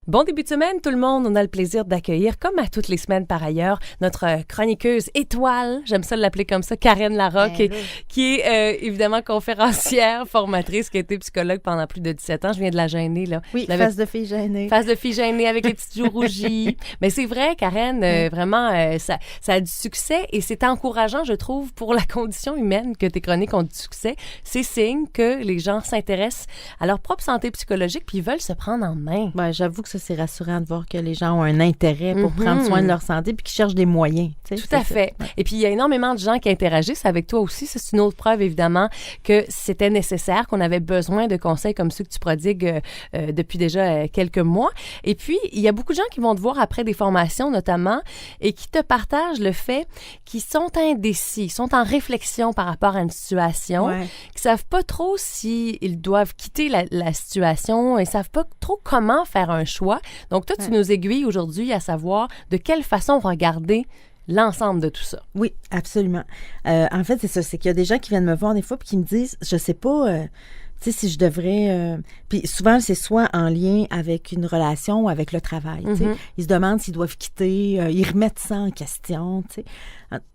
Bon début de semaine, tout le monde. On a le plaisir d'accueillir, comme à toutes les semaines par ailleurs, notre chroniqueuse étoile, j'aime ça l'appeler comme ça, Karen Larocque, qui est évidemment conférencière, formatrice, qui a été psychologue pendant plus de 17 ans. Je viens de la gêner, là. Oui, face de fille gênée. Face de fille gênée avec les petites joues rougies. Mais c'est vrai, Karen, vraiment, ça a du succès et c'est encourageant, je trouve, pour la condition humaine que tes chroniques ont du succès. C'est signe que les gens s'intéressent à leur propre santé psychologique puis ils veulent se prendre en main. Ben, j'avoue que ça, c'est rassurant de voir que les gens ont un intérêt pour prendre soin de leur santé puis qu'ils cherchent des moyens. Tout à fait. Ouais. Et puis, il y a énormément de gens qui interagissent avec toi aussi. Ça, c'est une autre preuve, évidemment, que c'était nécessaire, qu'on avait besoin de conseils comme ceux que tu prodigues depuis déjà quelques mois. Et puis, il y a beaucoup de gens qui vont te voir après des formations, notamment, et qui te partagent le fait qu'ils sont indécis, sont en réflexion par rapport à une situation, qui ne savent pas trop s'ils doivent quitter la situation, ils ne savent pas trop comment faire un choix. Donc, toi, tu nous aiguilles aujourd'hui à savoir de quelle façon regarder l'ensemble de tout ça. Oui, absolument. En fait, c'est ça. C'est qu'il y a des gens qui viennent me voir des fois puis qui me disent, je sais pas, tu sais, si je devrais... Puis souvent, c'est soit en lien avec une relation ou avec le travail. Tu sais. Ils se demandent s'ils doivent quitter, ils remettent ça en question, tu sais.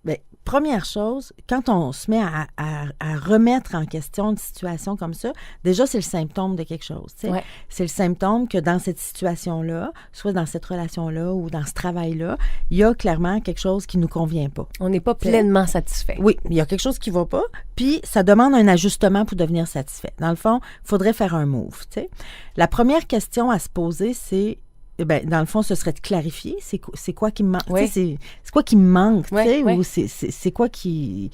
Bien, première chose, quand on se met à remettre en question une situation comme ça, déjà, c'est le symptôme de quelque chose. Tu sais. Ouais. C'est le symptôme que dans cette situation-là, soit dans cette relation-là ou dans ce travail-là, il y a clairement quelque chose qui ne nous convient pas. On n'est pas pleinement satisfait. Oui, il y a quelque chose qui ne va pas, puis ça demande un ajustement pour devenir satisfait. Dans le fond, il faudrait faire un move. Tu sais. La première question à se poser, c'est ben, dans le fond, ce serait de clarifier c'est quoi qui me manque. Oui. C'est quoi qui me manque, ou c'est quoi qui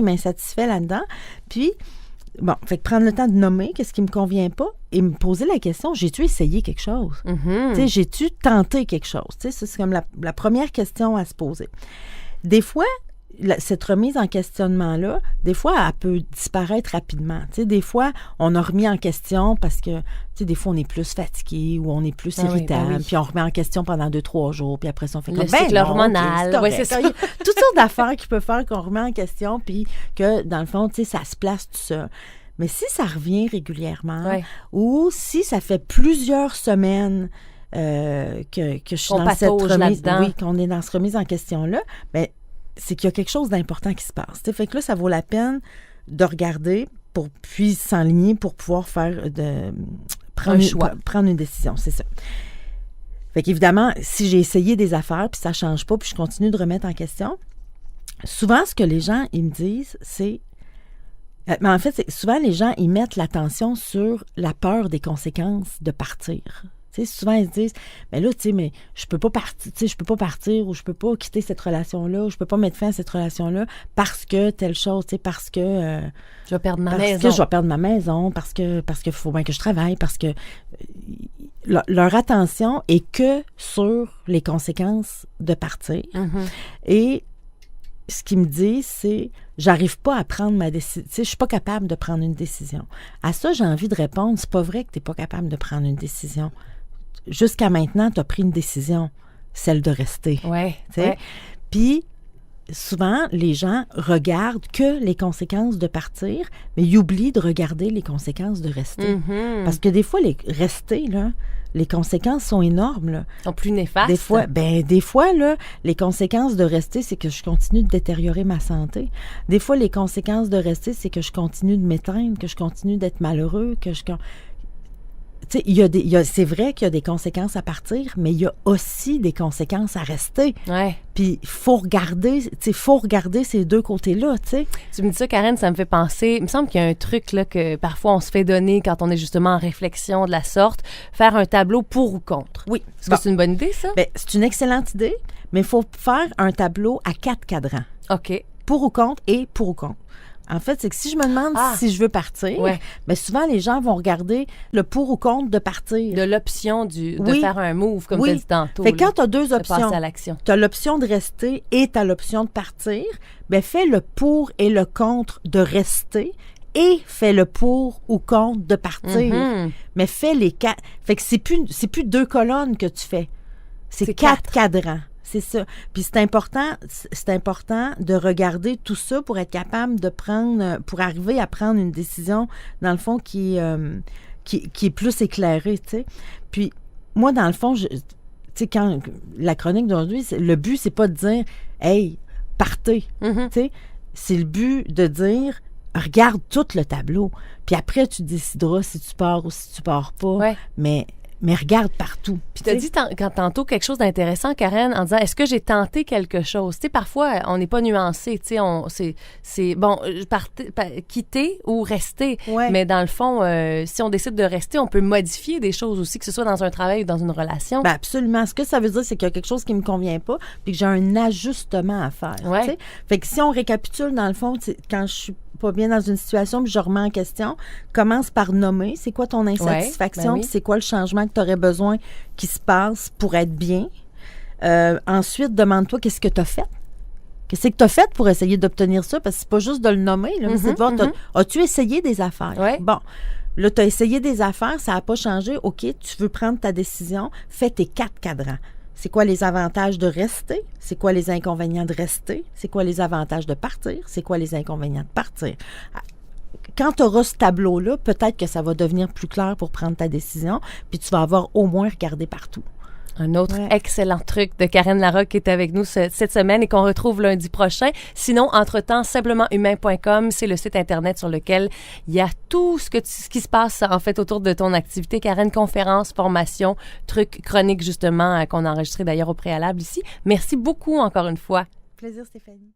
m'insatisfait là-dedans. Puis, bon, fait que prendre le temps de nommer qu'est-ce qui me convient pas et me poser la question, j'ai-tu essayé quelque chose? Tu sais, j'ai-tu tenté quelque chose? Tu sais, c'est comme la première question à se poser. Des fois, cette remise en questionnement-là, des fois, elle peut disparaître rapidement. Tu sais, des fois, on a remis en question parce que, tu sais, des fois, on est plus fatigué ou on est plus irritable, puis on remet en question pendant 2-3 jours, puis après ça, on fait comme... Le cycle hormonal. Okay, c'est ça. Il y a toutes sortes d'affaires qui peuvent faire qu'on remet en question, puis que, dans le fond, tu sais, ça se place tout seul. Mais si ça revient régulièrement, ou si ça fait plusieurs semaines que je suis dans cette remise... Oui, qu'on est dans cette remise en question-là, bien, c'est qu'il y a quelque chose d'important qui se passe. T'sais. Fait que là, ça vaut la peine de regarder puis s'enligner pour pouvoir prendre une décision, c'est ça. Fait qu'évidemment, si j'ai essayé des affaires puis ça ne change pas puis je continue de remettre en question, souvent, ce que les gens, ils me disent, c'est... Mais en fait, souvent, les gens, ils mettent l'attention sur la peur des conséquences de partir. Tu sais, souvent, ils se disent, mais là, tu sais, mais je peux pas partir ou je peux pas quitter cette relation-là ou je peux pas mettre fin à cette relation-là parce que telle chose, tu sais, parce que... je vais perdre ma maison. Parce que je vais perdre ma maison, parce que faut bien que je travaille, parce que... leur attention est que sur les conséquences de partir. Et ce qu'ils me disent, c'est, j'arrive pas à prendre ma décision. Tu sais, je suis pas capable de prendre une décision. À ça, j'ai envie de répondre, c'est pas vrai que t'es pas capable de prendre une décision. Jusqu'à maintenant, tu as pris une décision, celle de rester. Oui. Puis, souvent, les gens regardent que les conséquences de partir, mais ils oublient de regarder les conséquences de rester. Parce que des fois, rester, là, les conséquences sont énormes. Là. Sont plus néfastes. Des fois, là, les conséquences de rester, c'est que je continue de détériorer ma santé. Des fois, les conséquences de rester, c'est que je continue de m'éteindre, que je continue d'être malheureux, que je... Tu sais, c'est vrai qu'il y a des conséquences à partir, mais il y a aussi des conséquences à rester. Ouais. Puis, il faut regarder ces deux côtés-là, tu sais. Tu me dis ça, Karen, ça me fait penser... Il me semble qu'il y a un truc là, que parfois on se fait donner quand on est justement en réflexion de la sorte, faire un tableau pour ou contre. Oui. Est-ce que c'est une bonne idée, ça? Bien, c'est une excellente idée, mais il faut faire un tableau à 4 cadrans. OK. Pour ou contre et pour ou contre. En fait, c'est que si je me demande si je veux partir, bien souvent, les gens vont regarder le pour ou contre de partir. De l'option de faire un move, comme tu as dit tantôt. Fait que quand tu as deux options, tu as l'option de rester et tu as l'option de partir, bien fais le pour et le contre de rester et fais le pour ou contre de partir. Mais fais les 4. Fait que c'est plus 2 colonnes que tu fais. C'est 4 cadrans. C'est ça. Puis c'est important de regarder tout ça pour être capable pour arriver à prendre une décision, dans le fond, qui est plus éclairée, tu sais. Puis moi, dans le fond, tu sais, quand la chronique d'aujourd'hui, le but, c'est pas de dire « Hey, partez ». Tu sais, c'est le but de dire « Regarde tout le tableau ». Puis après, tu décideras si tu pars ou si tu pars pas. Ouais. Mais regarde partout. Puis tu as dit tantôt quelque chose d'intéressant, Karen, en disant, est-ce que j'ai tenté quelque chose? Tu sais, parfois, on n'est pas nuancé. Tu sais, c'est bon, quitter ou rester. Ouais. Mais dans le fond, si on décide de rester, on peut modifier des choses aussi, que ce soit dans un travail ou dans une relation. Ben absolument. Ce que ça veut dire, c'est qu'il y a quelque chose qui me convient pas puis que j'ai un ajustement à faire. Ouais. Tu sais? Fait que si on récapitule, dans le fond, quand je suis pas bien dans une situation puis je remets en question, commence par nommer c'est quoi ton insatisfaction, puis c'est quoi le changement que tu aurais besoin qui se passe pour être bien. Ensuite, demande-toi qu'est-ce que tu as fait. Qu'est-ce que tu as fait pour essayer d'obtenir ça? Parce que c'est pas juste de le nommer, là, mais c'est de voir, as-tu essayé des affaires? Ouais. Bon, là, tu as essayé des affaires, ça n'a pas changé. OK, tu veux prendre ta décision, fais tes 4 cadrans. C'est quoi les avantages de rester? C'est quoi les inconvénients de rester? C'est quoi les avantages de partir? C'est quoi les inconvénients de partir? Quand tu auras ce tableau-là, peut-être que ça va devenir plus clair pour prendre ta décision, puis tu vas avoir au moins regardé partout. Un autre excellent truc de Karen Larocque qui est avec nous cette semaine et qu'on retrouve lundi prochain. Sinon, entre-temps, simplementhumain.com, c'est le site Internet sur lequel il y a tout ce qui se passe en fait autour de ton activité. Karen, conférences, formations, trucs, chroniques justement qu'on a enregistrés d'ailleurs au préalable ici. Merci beaucoup encore une fois. Plaisir, Stéphanie.